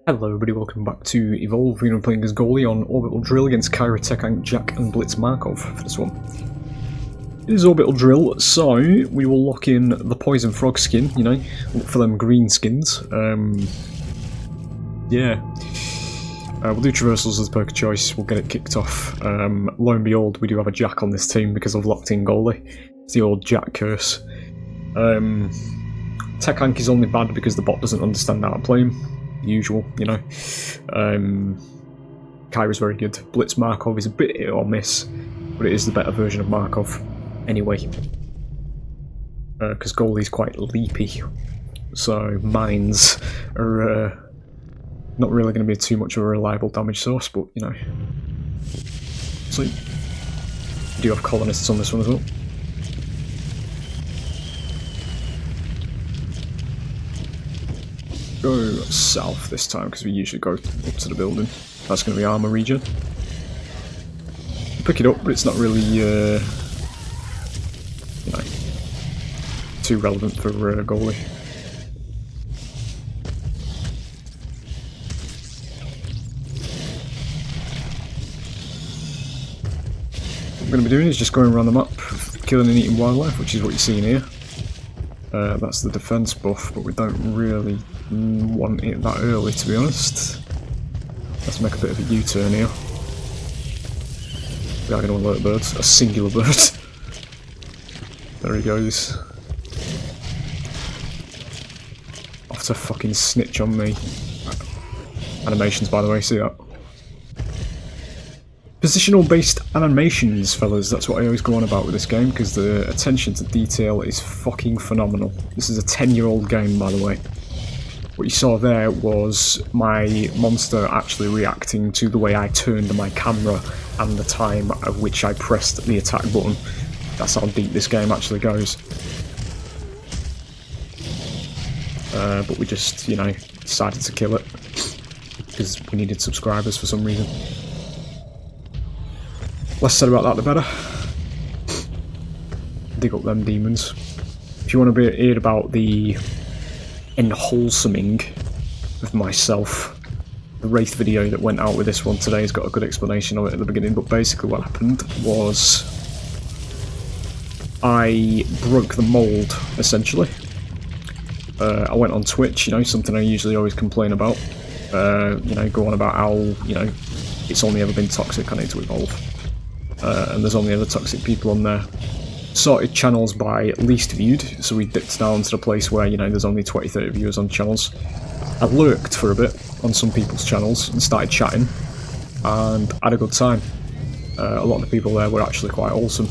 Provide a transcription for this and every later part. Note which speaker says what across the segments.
Speaker 1: Hello everybody, welcome back to Evolve. We're playing as Goliath on Orbital Drill against Kyra, Tekhank, Jack and Blitz Markov for this one. It is Orbital Drill, so we will lock in the Poison Frog skin, you know, look for them green skins. Yeah. We'll do traversals as perk of choice, we'll get it kicked off. Lo and behold, we do have a Jack on this team because I've locked in Goliath. It's the old Jack curse. Tekhank is only bad because the bot doesn't understand how to play him. Usual, you know. Kyra's very good. Blitz Markov is a bit hit or miss, but it is the better version of Markov anyway. Because Goalie's quite leapy, so mines are not really going to be too much of a reliable damage source, but you know. So, we do have colonists on this one as well. Go south this time because we usually go up to the building. That's going to be armor region. Pick it up, but it's not really, you know, too relevant for goalie. What we're going to be doing is just going around the map, killing and eating wildlife, which is what you're seeing here. That's the defense buff, but we don't really want it that early, to be honest. Let's make a bit of a U-turn here. We are going to alert birds, a singular bird. There he goes. Off to fucking snitch on me. Animations, by the way, see that? Positional based animations, fellas, that's what I always go on about with this game, because the attention to detail is fucking phenomenal. This is a 10-year-old game, by the way. What you saw there was my monster actually reacting to the way I turned my camera and the time at which I pressed the attack button. That's how deep this game actually goes. But we just, you know, decided to kill it because we needed subscribers for some reason. Less said about that the better. Dig up them demons. If you want to hear about the enwholesoming of myself, the Wraith video that went out with this one today has got a good explanation of it at the beginning, but basically what happened was I broke the mould, essentially. I went on Twitch, you know, something I usually always complain about. You know, go on about how, you know, it's only ever been toxic, I need to evolve. And there's only other toxic people on there. Sorted channels by least viewed, so we dipped down to the place where, you know, there's only 20-30 viewers on channels. I lurked for a bit on some people's channels and started chatting, and had a good time. A lot of the people there were actually quite awesome.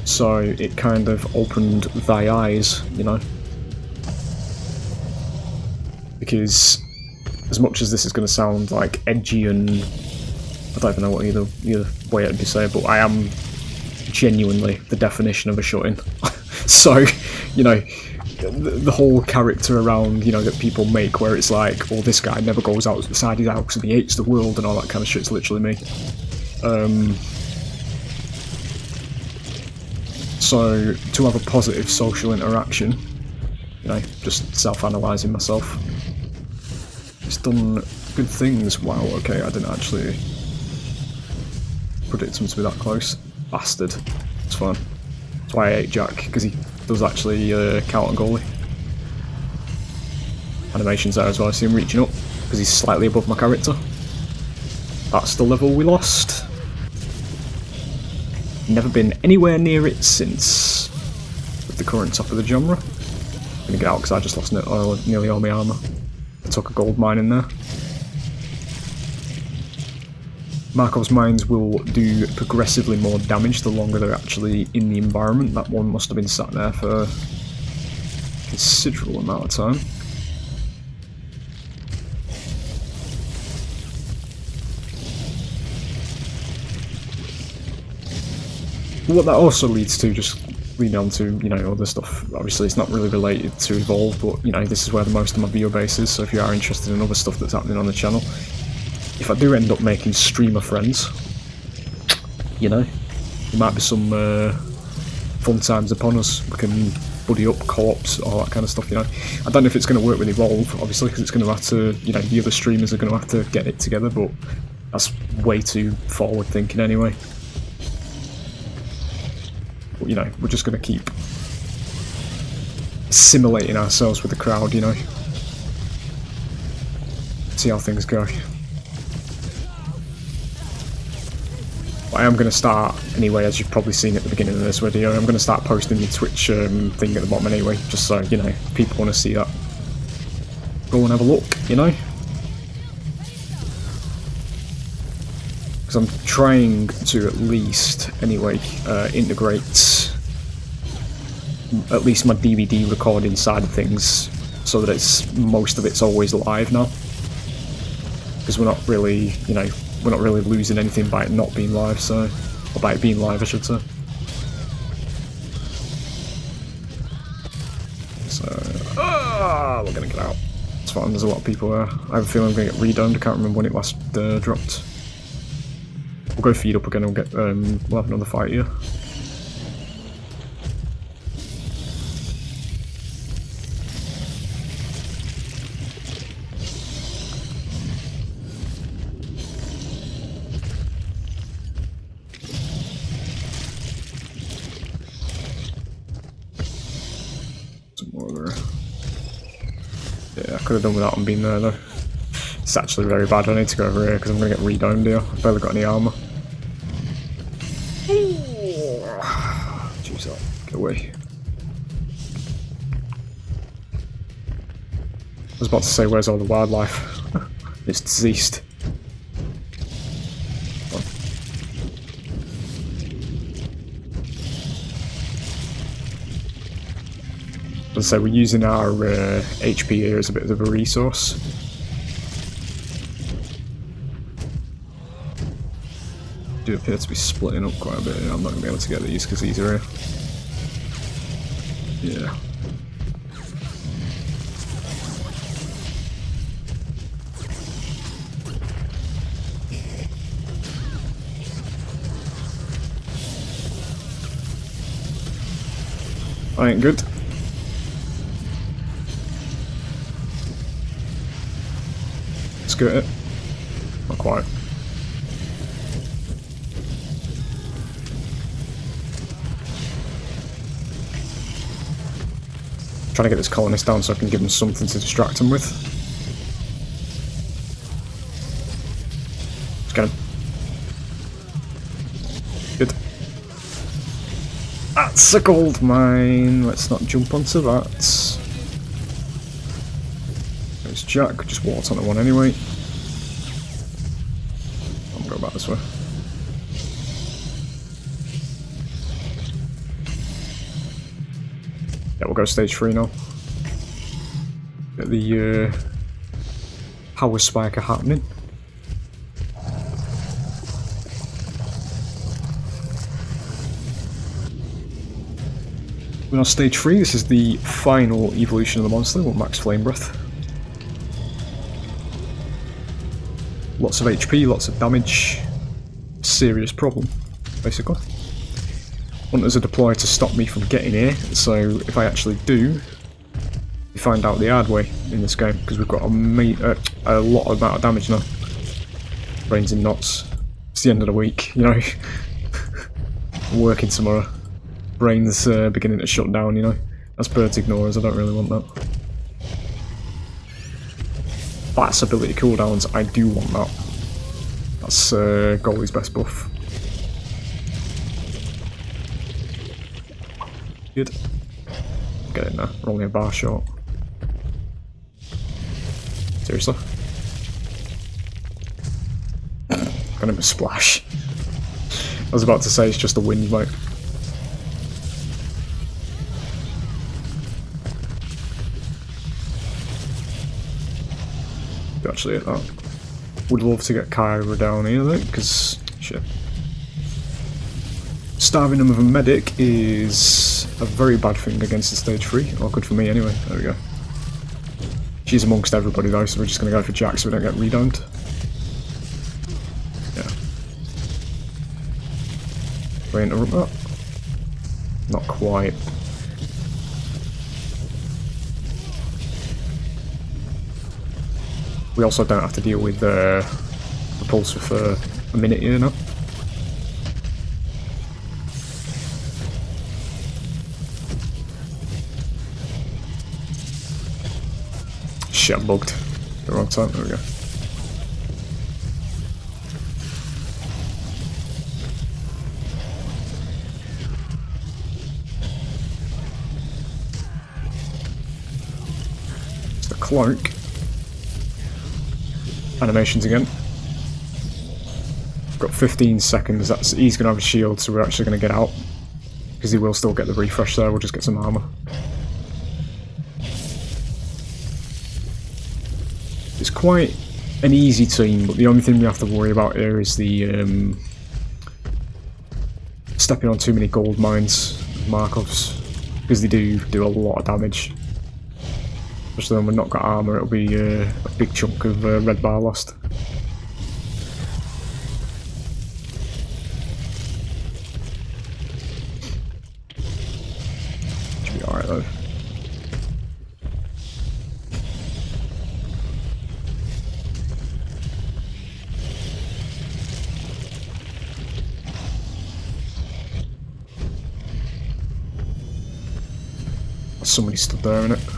Speaker 1: So it kind of opened thy eyes, you know. Because as much as this is going to sound like edgy and I don't even know what either way it'd be said, but I am genuinely the definition of a shut-in. So, you know, the whole character around, you know, that people make where it's like, oh, this guy never goes outside his house and he hates the world and all that kind of shit's literally me. So, to have a positive social interaction, you know, just self-analysing myself. It's done good things. Wow, okay, I didn't actually predict him to be that close. Bastard. It's fine. That's why I hate Jack, because he does actually count on goalie. Animations there as well, I see him reaching up, because he's slightly above my character. That's the level we lost. Never been anywhere near it since, with the current top of the genre. I'm gonna get out because I just lost nearly all my armour. I took a gold mine in there. Markov's mines will do progressively more damage the longer they're actually in the environment. That one must have been sat there for a considerable amount of time. What that also leads to, just leading on to, you know, other stuff. Obviously it's not really related to Evolve, but you know, this is where the most of my viewer base is, so if you are interested in other stuff that's happening on the channel, if I do end up making streamer friends, you know, there might be some fun times upon us. We can buddy up, co-ops, all that kind of stuff, you know. I don't know if it's going to work with Evolve, obviously, because it's going to have to, you know, the other streamers are going to have to get it together, but that's way too forward thinking anyway. But, you know, we're just going to keep simulating ourselves with the crowd, you know. See how things go. I am going to start, anyway, as you've probably seen at the beginning of this video, I'm going to start posting the Twitch thing at the bottom anyway, just so, you know, if people want to see that, go and have a look, you know? Because I'm trying to at least, anyway, integrate at least my DVD recording side of things, so that most of it's always live now. Because we're not really, you know, we're not really losing anything by it not being live, so... or by it being live, I should say. So... we're gonna get out. It's fine, there's a lot of people there. I have a feeling I'm gonna get redomed, I can't remember when it last dropped. We'll go feed up again and we'll get, we'll have another fight here. Yeah, I could have done without them being there though. It's actually very bad. I need to go over here because I'm going to get redomed here. I've barely got any armour. Jeez, get away. I was about to say, where's all the wildlife? It's deceased. As I say, we're using our HP here as a bit of a resource. Do appear to be splitting up quite a bit here. I'm not going to be able to get these because these are here. Yeah. I ain't good. Skirt it. Not quite. Trying to get this colonist down so I can give him something to distract him with. Let's get him. Good. That's a gold mine. Let's not jump onto that. There's Jack. Just walked on the one anyway. I'll go back this way. Yeah, we'll go stage 3 now. Get the power spiker happening. We're on stage 3. This is the final evolution of the monster with max flame breath. Lots of HP, lots of damage. Serious problem, basically. Hunters are deployed to stop me from getting here, so if I actually do, you find out the hard way in this game, because we've got a lot amount of damage now. Brains in knots. It's the end of the week, you know. I'm working tomorrow. Brain's beginning to shut down, you know. That's birds ignorers, I don't really want that. That's ability cooldowns, I do want that. That's Goalie's best buff. Good. Get in there, we're only a bar short. Seriously? Got him a splash. I was about to say it's just a wind, mate. You actually hit that. Would love to get Kyra down here though, because shit. Starving them of a medic is a very bad thing against the stage 3, or good for me anyway. There we go. She's amongst everybody though, so we're just going to go for Jack so we don't get redomed. Yeah. Do I interrupt that? Not quite. We also don't have to deal with repulsor for a minute here now. Shit, I'm bugged. The wrong time. There we go. It's the cloak. Animations again. Got 15 seconds. He's gonna have a shield, so we're actually gonna get out because he will still get the refresh there. We'll just get some armor. It's quite an easy team, but the only thing we have to worry about here is the stepping on too many gold mines, Markovs, because they do a lot of damage. Especially when we've not got armor, it'll be a big chunk of red bar lost. Should be alright though. Somebody stood there, innit?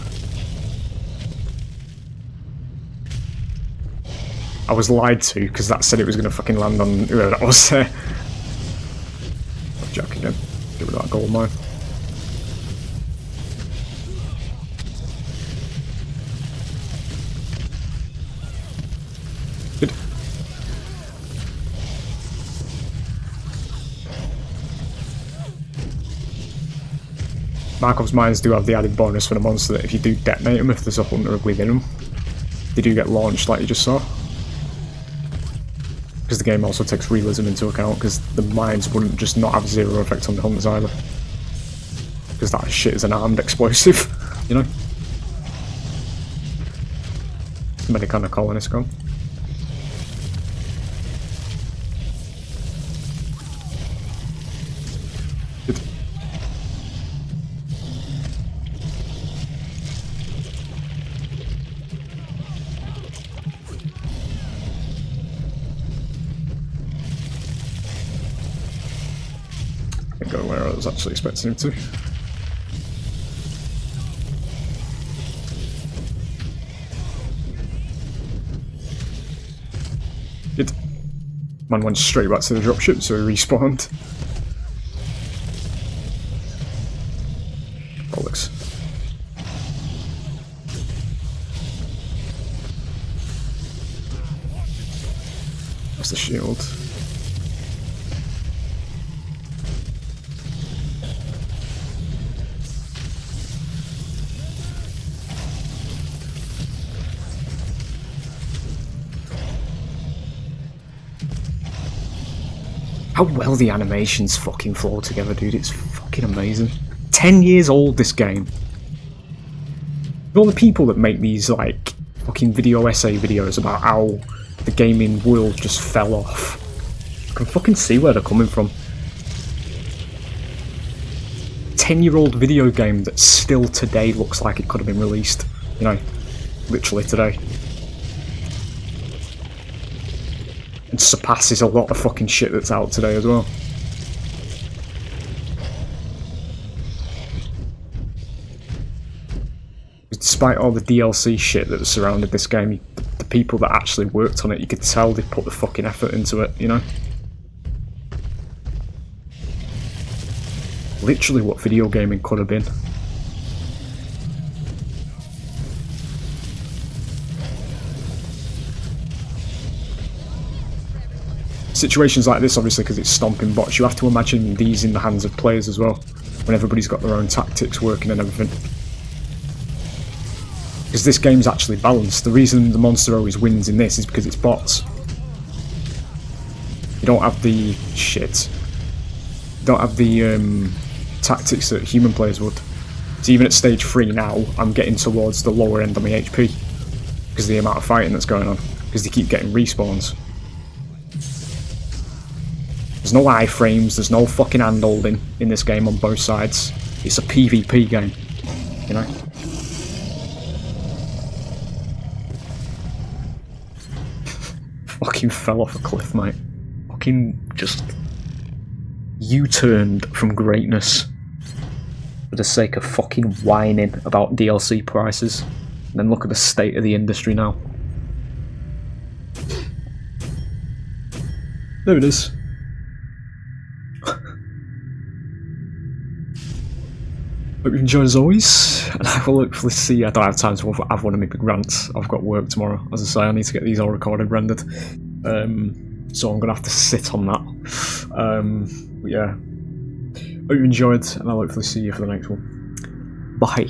Speaker 1: I was lied to because that said it was going to fucking land on whoever that was there. Jack again. Get rid of that gold mine. Good. Markov's mines do have the added bonus for the monster that if you do detonate them, if there's a hunter within them, they do get launched like you just saw. Because the game also takes realism into account, because the mines wouldn't just not have zero effect on the hunters either. Because that shit is an armed explosive, you know? Many kind of colonists gone. Good. Go where I was actually expecting him to. Good. Man went straight back to the dropship, so he respawned. Bollocks. That's the shield. How well the animations fucking flow together, dude. It's fucking amazing. 10 years old, this game. All the people that make these, like, fucking video essay videos about how the gaming world just fell off, I can fucking see where they're coming from. 10-year-old video game that still today looks like it could have been released. You know, literally today. And surpasses a lot of fucking shit that's out today as well. Despite all the DLC shit that surrounded this game, the people that actually worked on it, you could tell they put the fucking effort into it, you know? Literally what video gaming could have been. Situations like this, obviously, because it's stomping bots, you have to imagine these in the hands of players as well, when everybody's got their own tactics working and everything. Because this game's actually balanced. The reason the monster always wins in this is because it's bots. You don't have the shit. You don't have the tactics that human players would. So even at stage 3 now, I'm getting towards the lower end of my HP because of the amount of fighting that's going on. Because they keep getting respawns. There's no iframes, there's no fucking hand holding in this game on both sides. It's a PvP game, you know? fucking fell off a cliff, mate. Fucking just U-turned from greatness for the sake of fucking whining about DLC prices. And then look at the state of the industry now. There it is. Hope you enjoyed as always, and I will hopefully see you. I don't have time to have one of my big rants. I've got work tomorrow. As I say, I need to get these all recorded, rendered. So I'm going to have to sit on that. But yeah, hope you enjoyed, and I'll hopefully see you for the next one. Bye.